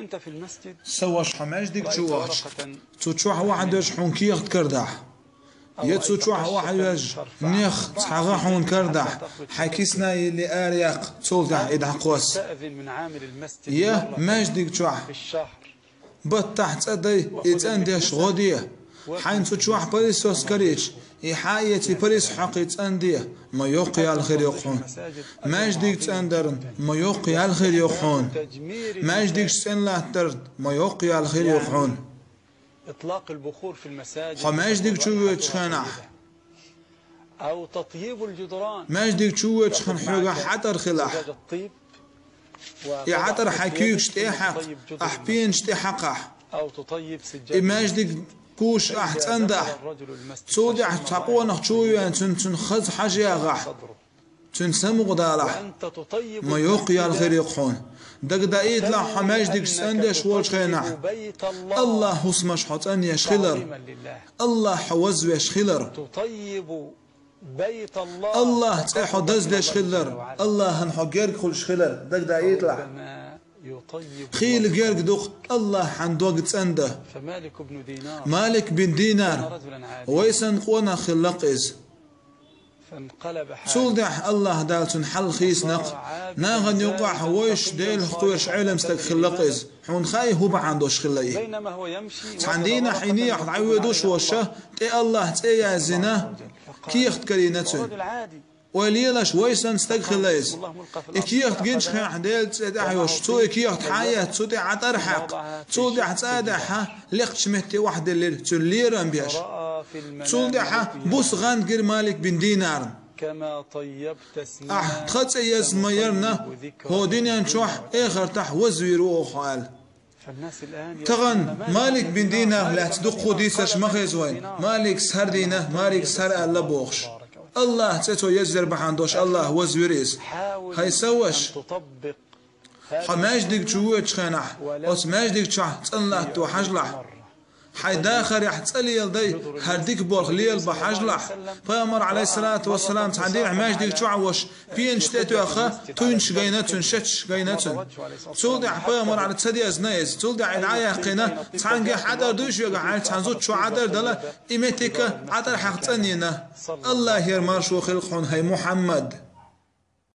وأنت في المسجد سواش حماش ديك تشوح تشوح واحد يش حنكيخ تكردح يتشوح واحد يش نيخ تحغحون كردح حكيسنا اللي آريق تولدح إدح قوس يا ماش ديك تشوح بطح تصدي يتأنديش غودية حين تشوح بريس وسكريش يحايتي بريس حقيت أندية ما يوقي الخير يقحون ماش ديك تأندرن ما يوقي الخير يقحون ماش ديك سن لا ترد ما يوقي الخير يقحون إطلاق البخور في المساجد حماش ديك تشوي تشخنح أو تطيب الجدران ماش ديك تشوي تشخن حوغا حتر خلاح يعتر حكيوك شتي حق أحبين شتي حقح أو تطيب سجاد ماش ديك كوش أحتندح تودي أحتقونا تشوي تن خذ حاجة غح تن سمغ دالح ما يوقي الخير يقحون دق دقيت لا حماش ديك سندش وش خينح الله هسمش حتن يشخلر الله حوز يشخلر تطيب بيت الله الله تحو دز يشخلر الله هنحجر كل شخلر دق دقيت لا خيل جرق دوق الله عند وقت سنده فمالك بن دينار مالك بن دينار ويسن قونا خلق إز سولدح الله دالتن حل خيس نق ناغن يوقع ويش ديل قويش علم ستك خلق إز حون خاي هو بعندوش خلقي بينما هو يمشي تحندينا حيني عيودوش وشه تي الله تي يا زنا كيخت كرينتن وليلاش ويسن استغخل ليس إكيخت جنش خير ديل تدعيوش تو إكيخت حياة تو دي عطر حق تو دي عتادحها لقت شمتي واحد اللي تليرن بيش تو دي حا بوس غان غير مالك بن دينار كما طيبت اسمها تخص يسميرنا هو دنيا نشوح إخر تح وزويرو خال تغن مالك بن دينار لا تدقو ديسش مخيزوين مالك سهر دينه مالك سهر ألا بوخش الله تتو يزر بحندوش الله وزويريز هاي سوش حماش ديك تشوي تشخنح وسماش ديك تشح تنلح تو حجلح حي داخر يحتسلي يلدي هرديك بورخ ليل بحجلح فيامر عليه الصلاة والسلام تعديل عماش ديك تشعوش بين شتاتو أخا تونش غيناتون شتش غيناتون تولدع فيامر على تسدي أزنايز تولدع عدعايا قينا تعنقي حدر دوش يوغا عال تعنزوت شو عدر دلا إمتك عدر حق تنينا الله يرمار شو خلقون هاي محمد